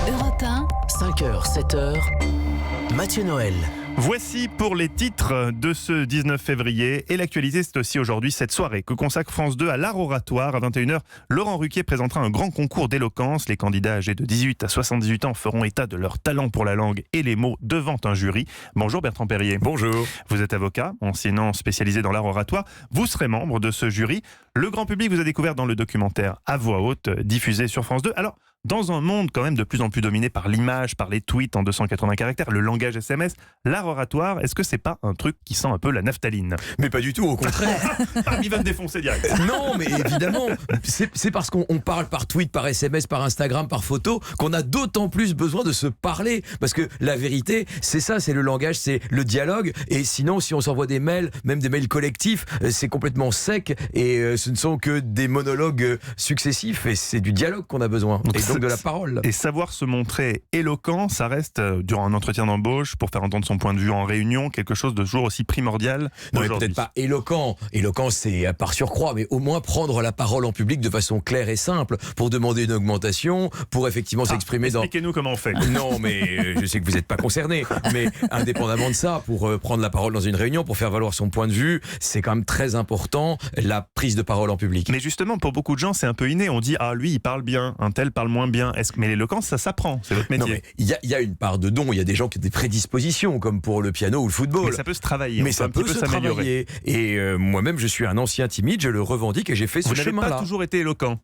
Europe 1, 5h, 7h, Mathieu Noël. Voici pour les titres de ce 19 février. Et l'actualité, c'est aussi aujourd'hui cette soirée que consacre France 2 à l'art oratoire. À 21h, Laurent Ruquier présentera un grand concours d'éloquence. Les candidats âgés de 18 à 78 ans feront état de leur talent pour la langue et les mots devant un jury. Bonjour Bertrand Perrier. Bonjour. Vous êtes avocat, enseignant spécialisé dans l'art oratoire. Vous serez membre de ce jury. Le grand public vous a découvert dans le documentaire À voix haute, diffusé sur France 2. Alors, dans un monde quand même de plus en plus dominé par l'image, par les tweets en 280 caractères, le langage SMS, l'art oratoire, est-ce que c'est pas un truc qui sent un peu la naphtaline? Mais pas du tout, au contraire. Il va me défoncer direct. Non, mais évidemment, c'est parce qu'on parle par tweet, par SMS, par Instagram, par photo, qu'on a d'autant plus besoin de se parler. Parce que la vérité, c'est ça, c'est le langage, c'est le dialogue. Et sinon, si on s'envoie des mails, même des mails collectifs, c'est complètement sec. Et ce ne sont que des monologues successifs. Et c'est du dialogue qu'on a besoin. Et donc de la parole. Et savoir se montrer éloquent, ça reste, durant un entretien d'embauche, pour faire entendre son point de vue en réunion, quelque chose de toujours aussi primordial. Non, mais peut-être pas éloquent. Éloquent, c'est par surcroît, mais au moins prendre la parole en public de façon claire et simple pour demander une augmentation, pour effectivement s'exprimer dans... Expliquez-nous comment on fait. Non, mais je sais que vous n'êtes pas concerné, mais indépendamment de ça, pour prendre la parole dans une réunion, pour faire valoir son point de vue, c'est quand même très important, la prise de parole en public. Mais justement, pour beaucoup de gens, c'est un peu inné. On dit, ah, lui, il parle bien, un tel parle moins bien. Mais l'éloquence, ça s'apprend, c'est votre métier. Non, mais il y a une part de don, il y a des gens qui ont des prédispositions, comme pour le piano ou le football. Mais ça peut se travailler, mais ça peut se travailler. Et moi-même, je suis un ancien timide, je le revendique et j'ai fait ce chemin-là. Vous n'avez pas toujours été éloquent?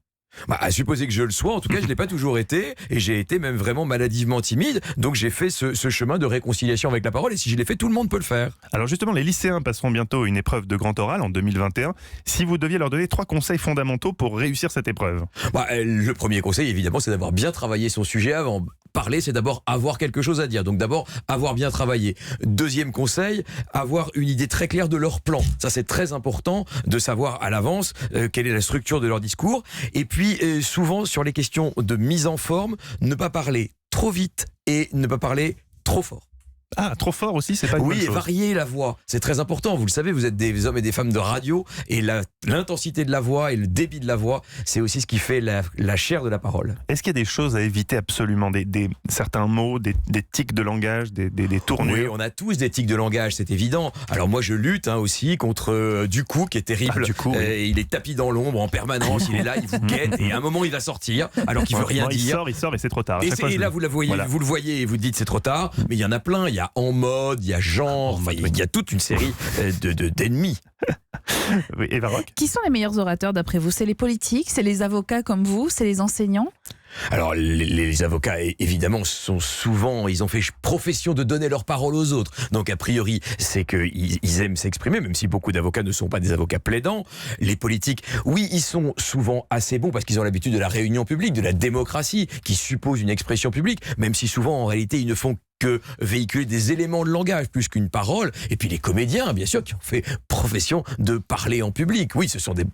À supposer que je le sois, en tout cas je ne l'ai pas toujours été, et j'ai été même vraiment maladivement timide, donc j'ai fait ce chemin de réconciliation avec la parole, et si je l'ai fait, tout le monde peut le faire. Alors justement, les lycéens passeront bientôt une épreuve de grand oral en 2021. Si vous deviez leur donner 3 conseils fondamentaux pour réussir cette épreuve? Le premier conseil, évidemment, c'est d'avoir bien travaillé son sujet avant. Parler, c'est d'abord avoir quelque chose à dire, donc d'abord avoir bien travaillé. Deuxième conseil, avoir une idée très claire de leur plan. Ça, c'est très important de savoir à l'avance quelle est la structure de leur discours. Et puis, souvent, sur les questions de mise en forme, ne pas parler trop vite et ne pas parler trop fort. Ah, trop fort aussi, c'est pas une bonne chose. Oui, et varier la voix, c'est très important. Vous le savez, vous êtes des hommes et des femmes de radio, et l'intensité de la voix et le débit de la voix, c'est aussi ce qui fait la chair de la parole. Est-ce qu'il y a des choses à éviter absolument, certains mots, des tics de langage, des tournures? Oui, on a tous des tics de langage, c'est évident. Alors moi, je lutte aussi contre Ducou, qui est terrible. Ducou, oui. Il est tapis dans l'ombre en permanence, il est là, il vous guette, et à un moment, il va sortir, alors qu'il veut rien dire. Il sort et c'est trop tard. Et là, vous le voyez et vous dites c'est trop tard, mais il y en a plein. Il y a En Mode, il y a Genre, enfin, il y a toute une série d'ennemis. Oui, Eva Rock. Qui sont les meilleurs orateurs d'après vous? C'est les politiques, c'est les avocats comme vous, c'est les enseignants? Alors les avocats évidemment ils ont fait profession de donner leur parole aux autres, donc a priori c'est qu'ils aiment s'exprimer, même si beaucoup d'avocats ne sont pas des avocats plaidants. Les politiques, oui, ils sont souvent assez bons parce qu'ils ont l'habitude de la réunion publique, de la démocratie qui suppose une expression publique, même si souvent en réalité ils ne font que véhiculer des éléments de langage plus qu'une parole. Et puis les comédiens, bien sûr, qui ont fait profession de parler en public. Oui, ce sont des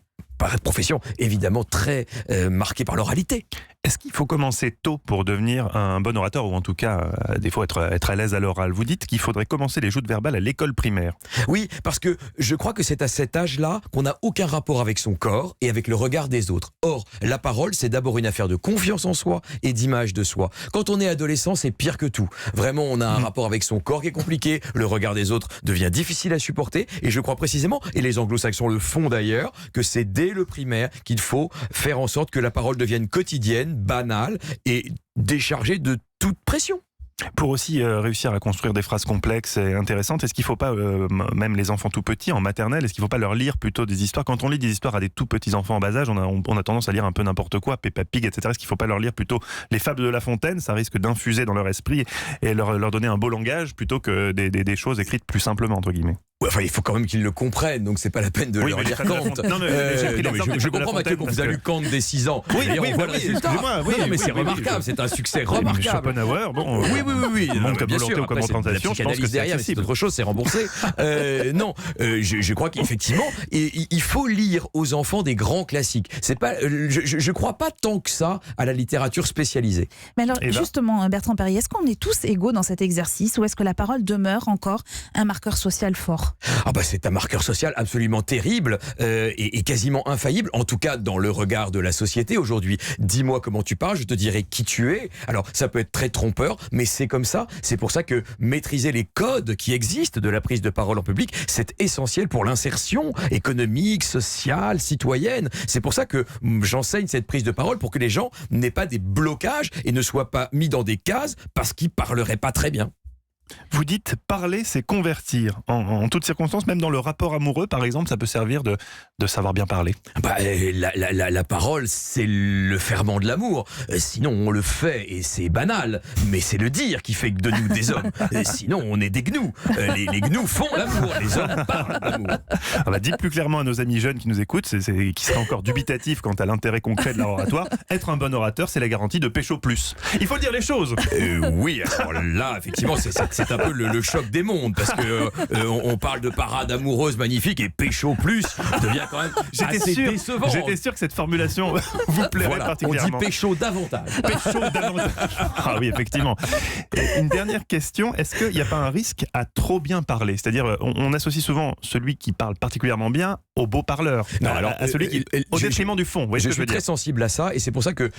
professions évidemment très marquées par l'oralité. Est-ce qu'il faut commencer tôt pour devenir un bon orateur, ou en tout cas, des fois, être à l'aise à l'oral? Vous dites qu'il faudrait commencer les joutes verbales à l'école primaire. Oui, parce que je crois que c'est à cet âge-là qu'on n'a aucun rapport avec son corps et avec le regard des autres. Or, la parole, c'est d'abord une affaire de confiance en soi et d'image de soi. Quand on est adolescent, c'est pire que tout. Vraiment, on a un rapport avec son corps qui est compliqué, le regard des autres devient difficile à supporter, et je crois précisément, et les anglo-saxons le font d'ailleurs, que c'est dès le primaire qu'il faut faire en sorte que la parole devienne quotidienne, banale et déchargée de toute pression. Pour aussi réussir à construire des phrases complexes et intéressantes, est-ce qu'il ne faut pas, même les enfants tout petits, en maternelle, est-ce qu'il ne faut pas leur lire plutôt des histoires? Quand on lit des histoires à des tout petits enfants en bas âge, on a tendance à lire un peu n'importe quoi, Peppa Pig, etc. Est-ce qu'il ne faut pas leur lire plutôt les fables de La Fontaine? Ça risque d'infuser dans leur esprit et leur donner un beau langage plutôt que des choses écrites plus simplement, entre guillemets. Ouais, enfin, il faut quand même qu'ils le comprennent, donc c'est pas la peine de leur dire Kant. Je comprends, Mathieu, qu'on vous a lu Kant dès 6 ans. Oui, on voit le résultat. Mais c'est remarquable, c'est un succès remarquable. Schopenhauer, bon. Oui. Bien sûr, après, c'est la psychanalyse derrière, c'est autre chose, c'est remboursé. Je crois qu'effectivement, il faut lire aux enfants des grands classiques. C'est pas, je crois pas tant que ça à la littérature spécialisée. Mais alors, justement, Bertrand Perrier, est-ce qu'on est tous égaux dans cet exercice, ou est-ce que la parole demeure encore un marqueur social fort? l'amour? Ah bah c'est un marqueur social absolument terrible et quasiment infaillible, en tout cas dans le regard de la société aujourd'hui. Dis-moi comment tu parles, je te dirai qui tu es. Alors ça peut être très trompeur, mais c'est comme ça. C'est pour ça que maîtriser les codes qui existent de la prise de parole en public, c'est essentiel pour l'insertion économique, sociale, citoyenne. C'est pour ça que j'enseigne cette prise de parole, pour que les gens n'aient pas des blocages et ne soient pas mis dans des cases parce qu'ils parleraient pas très bien. Vous dites parler, c'est convertir. En toutes circonstances, même dans le rapport amoureux, par exemple, ça peut servir de savoir bien parler. Bah, la parole, c'est le ferment de l'amour. Sinon, on le fait et c'est banal. Mais c'est le dire qui fait de nous des hommes. Sinon, on est des gnous. Les gnous font l'amour. Les hommes parlent d'amour. Ah bah, dites plus clairement à nos amis jeunes qui nous écoutent, qui seraient encore dubitatifs quant à l'intérêt concret de l'art oratoire. Être un bon orateur, c'est la garantie de pécho plus. Il faut dire les choses. Oui, alors là, effectivement, c'est un peu le choc des mondes, parce que on parle de parade amoureuse magnifique et pécho plus devient quand même assez décevant. J'étais sûr que cette formulation vous plairait particulièrement. On dit pécho davantage. Pécho davantage. Ah oui, effectivement. Et une dernière question, est-ce qu'il n'y a pas un risque à trop bien parler? C'est-à-dire, on associe souvent celui qui parle particulièrement bien au beau parleur, à celui qui au détriment du fond. Je suis très sensible à ça, et c'est pour ça que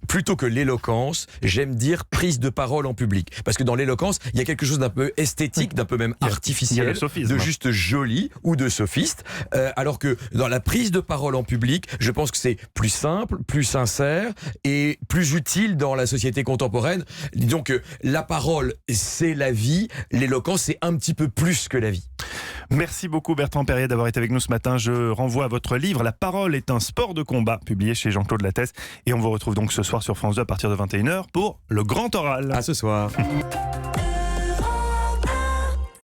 plutôt que l'éloquence, j'aime dire prise de parole en public, parce que dans l'éloquence, il y a quelque chose d'un peu esthétique, d'un peu même artificiel, de juste joli ou de sophiste, alors que dans la prise de parole en public, je pense que c'est plus simple, plus sincère et plus utile dans la société contemporaine. Disons que la parole, c'est la vie, l'éloquence, c'est un petit peu plus que la vie. Merci beaucoup Bertrand Perrier d'avoir été avec nous ce matin. Je renvoie à votre livre « La parole est un sport de combat » publié chez Jean-Claude Lattès. Et on vous retrouve donc ce soir sur France 2 à partir de 21h pour le grand oral. À ce soir.